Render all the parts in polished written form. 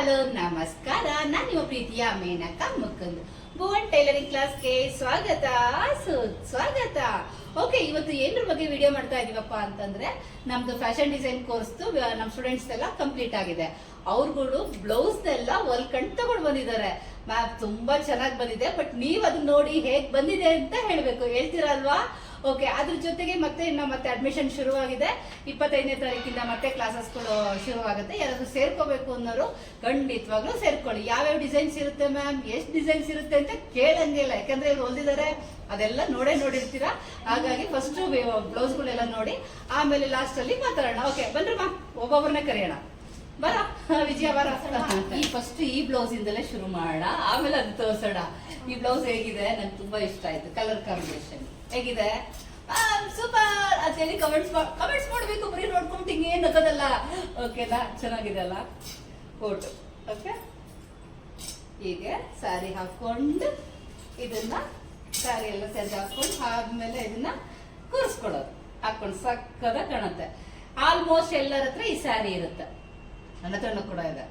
Hello ನಮಸ್ಕಾರ. ನಾನು ನಿಮ್ಮ ಪ್ರೀತಿಯ ಮೇನಕ ಮುಕುಂದ್. ಭುವನ್ ಟೈಲರಿಂಗ್ ಕ್ಲಾಸ್ಗೆ ಸ್ವಾಗತ ಸುಸ್ವಾಗತ. ಓಕೆ, ಇವತ್ತು ಏನ್ರ ಬಗ್ಗೆ ವಿಡಿಯೋ ಮಾಡ್ತಾ ಇದೀವಪ್ಪ ಅಂತಂದ್ರೆ, ನಮ್ದು ಫ್ಯಾಷನ್ ಡಿಸೈನ್ ಕೋರ್ಸ್ ನಮ್ಮ ಸ್ಟೂಡೆಂಟ್ಸ್ ಎಲ್ಲ ಕಂಪ್ಲೀಟ್ ಆಗಿದೆ. ಅವ್ರುಗಳು ಬ್ಲೌಸ್ ಎಲ್ಲ ಹೊಲ್ಕೊಂಡು ತಗೊಂಡು ಬಂದಿದ್ದಾರೆ. ಮ್ಯಾಮ್ ತುಂಬಾ ಚೆನ್ನಾಗಿ ಬಂದಿದೆ, ಬಟ್ ನೀವ್ ಅದನ್ನ ನೋಡಿ ಹೇಗ್ ಬಂದಿದೆ ಅಂತ ಹೇಳ್ಬೇಕು. ಹೇಳ್ತೀರಲ್ವಾ? ಓಕೆ, ಅದ್ರ ಜೊತೆಗೆ ಮತ್ತೆ ಅಡ್ಮಿಷನ್ ಶುರುವಾಗಿದೆ. 25ನೇ ತಾರೀಕಿಂದ ಮತ್ತೆ ಕ್ಲಾಸಸ್ಗಳು ಶುರುವಾಗುತ್ತೆ. ಯಾರಾದ್ರೂ ಸೇರ್ಕೋಬೇಕು ಅನ್ನೋರು ಖಂಡಿತವಾಗ್ಲೂ ಸೇರ್ಕೊಳ್ಳಿ. ಯಾವ್ಯಾವ ಡಿಸೈನ್ಸ್ ಇರುತ್ತೆ ಮ್ಯಾಮ್, ಎಷ್ಟು ಡಿಸೈನ್ಸ್ ಇರುತ್ತೆ ಅಂತ ಕೇಳಂಗೆ ಇಲ್ಲ, ಯಾಕಂದ್ರೆ ಇವ್ರು ಹೊಲ್ದಿದ್ದಾರೆ, ಅದೆಲ್ಲ ನೋಡಿರ್ತೀರಾ. ಹಾಗಾಗಿ ಫಸ್ಟ್ ಬ್ಲೌಸ್ಗಳೆಲ್ಲ ನೋಡಿ, ಆಮೇಲೆ ಲಾಸ್ಟ್ ಅಲ್ಲಿ ಮಾತಾಡೋಣ. ಓಕೆ, ಬನ್ರಿ ಮ್ಯಾಮ್, ಒಬ್ಬೊಬ್ಬರನ್ನೇ ಕರೆಯೋಣ. ಬರ ವಿಜಯ, ಬರ. ಫಸ್ಟ್ ಈ ಬ್ಲೌಸ್ ಇಂದಲೇ ಶುರು ಮಾಡೋಣ, ಆಮೇಲೆ ಅದು ತೋರ್ಸೋಣ. ಈ ಬ್ಲೌಸ್ ಹೇಗಿದೆ? ನನ್ಗೆ ತುಂಬಾ ಇಷ್ಟ ಆಯ್ತು. ಕಲರ್ ಕಾಂಬಿನೇಷನ್ ಹೇಗಿದೆ? ಸೂಪರ್ ಅಂತ ಹೇಳಿ ಕಮೆಂಟ್ಸ್ ಮಾಡಬೇಕು. ಬರೀ ನೋಡ್ಕೊಂಡು ಹಿಂಗೇನು ನಗೋದಲ್ಲ. ಓಕೆನಾ? ಚೆನ್ನಾಗಿದೆ ಅಲ್ಲ ಕೋಟು? ಓಕೆ, ಹೀಗೆ ಸ್ಯಾರಿ ಹಾಕೊಂಡು ಇದನ್ನ ಸ್ಯಾರಿ ಎಲ್ಲ ಸೆರ್ಜ್ ಹಾಕೊಂಡು ಆದ್ಮೇಲೆ ಇದನ್ನ ಕೂರಿಸ್ಕೊಳ್ಳೋದು. ಹಾಕೊಂಡು ಸಕ್ಕದ ಕಾಣುತ್ತೆ. ಆಲ್ಮೋಸ್ಟ್ ಎಲ್ಲರ ಹತ್ರ ಈ ಸ್ಯಾರಿ ಇರುತ್ತೆ, ನನ್ನ ಹತ್ರನೂ ಕೂಡ ಇದೆ.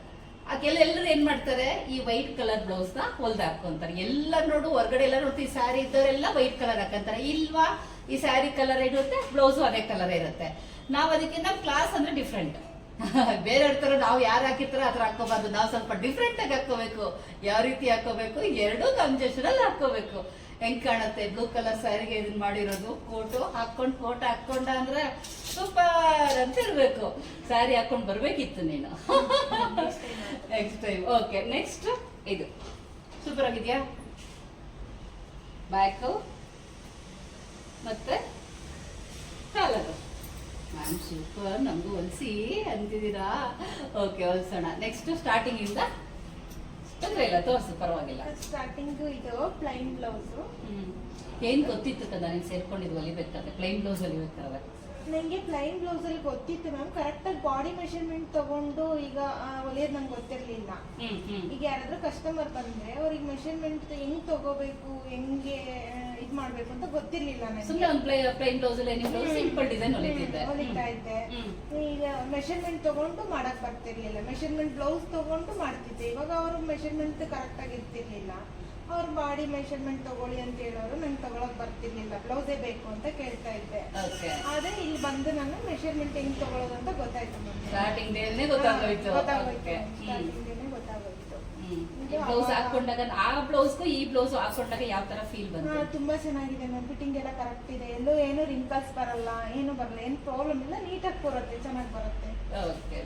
ಎಲ್ಲರೂ ಏನ್ ಮಾಡ್ತಾರೆ, ಈ ವೈಟ್ ಕಲರ್ ಬ್ಲೌಸ್ ನ ಹೊಲ್ದ ಹಾಕೊಂತಾರೆ. ಎಲ್ಲ ನೋಡು, ಹೊರಗಡೆ ಎಲ್ಲ ನೋಡ್ತೀವಿ, ಸ್ಯಾರಿ ಇದ್ದವರೆಲ್ಲ ವೈಟ್ ಕಲರ್ ಹಾಕಂತಾರೆ. ಇಲ್ವಾ, ಈ ಸ್ಯಾರಿ ಕಲರ್ ಇರುತ್ತೆ, ಬ್ಲೌಸು ಅದೇ ಕಲರ್ ಇರುತ್ತೆ. ನಾವ್ ಅದಕ್ಕೆ ನಮ್ ಕ್ಲಾಸ್ ಅಂದ್ರೆ ಡಿಫ್ರೆಂಟ್. ಬೇರೆಯವ್ರ ತರ ನಾವು ಯಾರು ಹಾಕಿರ್ತಾರೋ ಆ ತರ ಹಾಕೋಬಾರ್ದು. ನಾವು ಸ್ವಲ್ಪ ಡಿಫ್ರೆಂಟ್ ಆಗಿ ಹಾಕೋಬೇಕು. ಯಾವ ರೀತಿ ಹಾಕೋಬೇಕು? ಎರಡೂ ಕಾಂಬಿನೇಷನ್ ಅಲ್ಲಿ ಹಾಕೋಬೇಕು. ಹೆಂಗ್ ಕಾಣುತ್ತೆ? ಬ್ಲೂ ಕಲರ್ ಸ್ಯಾರಿಗೆ ಇದನ್ನ ಮಾಡಿರೋದು. ಕೋಟು ಹಾಕೊಂಡ ಅಂದ್ರೆ ಸೂಪರ್ ಅಂತ ಇರ್ಬೇಕು. ಸ್ಯಾರಿ ಹಾಕೊಂಡ್ ಬರ್ಬೇಕಿತ್ತು ನೀನು ನೆಕ್ಸ್ಟ್ ಟೈಮ್. ಓಕೆ, ನೆಕ್ಸ್ಟ್ ಇದು ಸೂಪರ್ ಆಗಿದ್ಯಾ? ಬ್ಯಾಕು ಮತ್ತೆ ಕಾಲರು. ಮ್ಯಾಮ್ ಸೂಪರ್, ನಮಗೂ ಹೊಲ್ಸಿ ಅಂತಿದ್ದೀರಾ? ಓಕೆ, ಹೊಲ್ಸೋಣ. ನೆಕ್ಸ್ಟ್ ಸ್ಟಾರ್ಟಿಂಗ್ ಇಂದ ತೊಂದ್ರೆ ಇಲ್ಲ, ತೋರ್ಸು, ಪರವಾಗಿಲ್ಲ. ಸ್ಟಾರ್ಟಿಂಗ್ ಇದು ಪ್ಲೈನ್ ಬ್ಲೌಸ್. ಏನ್ ಗೊತ್ತಿತ್ತು ಕದ ನೀನ್ ಸೇರ್ಕೊಂಡಿದ್ ಹೊಲಿಬೇಕಾದ್ರೆ? ಪ್ಲೈನ್ ಬ್ಲೌಸ್ ಹೊಲಿಬೇಕಾದ್ರೆ ನಂಗೆ ಪ್ಲೈನ್ ಬ್ಲೌಸ್ ಅಲ್ಲಿ ಗೊತ್ತಿತ್ತು ಮ್ಯಾಮ್. ಕರೆಕ್ಟ್ ಆಗಿ ಬಾಡಿ ಮೆಷರ್ಮೆಂಟ್ ತಗೊಂಡು ಈಗ ಹೊಲಿಯೋದು ನಂಗೆ ಗೊತ್ತಿರ್ಲಿಲ್ಲ. ಈಗ ಯಾರಾದ್ರೂ ಕಸ್ಟಮರ್ ಬಂದ್ರೆ ಅವ್ರಿಗೆ ಮೆಷರ್ಮೆಂಟ್ ಹೆಂಗ್ ತಗೋಬೇಕು, ಹೆಂಗೆ ಇದ್ ಮಾಡ್ಬೇಕು ಅಂತ ಗೊತ್ತಿರ್ಲಿಲ್ಲ ನನಗೆ. ಸುಮ್ಮನೆ ಒಂದು ಪ್ಲೈನ್ ಬ್ಲೌಸ್ ಅಲ್ಲಿ ಸಿಂಪಲ್ ಡಿಸೈನ್ ಹೊಲಿತಾ ಇದ್ದೆ. ಈಗ ಮೆಷರ್ಮೆಂಟ್ ತಗೊಂಡು ಮಾಡಕ್ ಬರ್ತಿರ್ಲಿಲ್ಲ. ಮೆಷರ್ಮೆಂಟ್ ಬ್ಲೌಸ್ ತಗೊಂಡು ಮಾಡ್ತಿದ್ದೆ. ಇವಾಗ ಅವರು ಮೆಷರ್ಮೆಂಟ್ ಕರೆಕ್ಟ್ ಆಗಿ ಇರ್ತಿರ್ಲಿಲ್ಲ. ಅವ್ರ ಬಾಡಿ ಮೆಷರ್ಮೆಂಟ್ ತಗೊಳ್ಳಿ ಅಂತ ಹೇಳೋರು, ನಂಗೆ ತಗೊಳಕ್ ಬರ್ತಿರ್ಲಿಲ್ಲ. ಬ್ಲೌಸೇ ಬೇಕು ಅಂತ ಕೇಳ್ತಾ ಇದ್ದೆ. ಆದ್ರೆ ಇಲ್ಲಿ ಬಂದು ನಾನು ಮೆಷರ್ಮೆಂಟ್ ಹೆಂಗ್ ತಗೊಳ್ಳೋದು ಅಂತ ಗೊತ್ತಾಯ್ತು. ಸ್ಟಾರ್ಟಿಂಗ್ ಡೇನೇ ಗೊತ್ತಾಗೋಯ್ತು. ಬ್ಲೌಸ್ ಹಾಕೊಂಡಾಗ ಆ ಬ್ಲೌಸ್ಗೂ ಈ ಬ್ಲೌಸ್ ಹಾಕೊಂಡಾಗ ಯಾವ ತರ ಫೀಲ್ ಬಂತು? ತುಂಬಾ ಚೆನ್ನಾಗಿದೆ ಮ್ಯಾಮ್. ಫಿಟ್ಟಿಂಗ್ ಎಲ್ಲ ಕರೆಕ್ಟ್ ಇದೆ. ಎಲ್ಲೂ ಏನು ರಿಂಕಲ್ಸ್ ಬರಲ್ಲ, ಏನು ಬರಲ್ಲ, ಏನು ಪ್ರಾಬ್ಲಮ್ ಇಲ್ಲ. ನೀಟಾಗಿ ಬರುತ್ತೆ, ಚೆನ್ನಾಗಿ ಬರುತ್ತೆ. ಓಕೆ,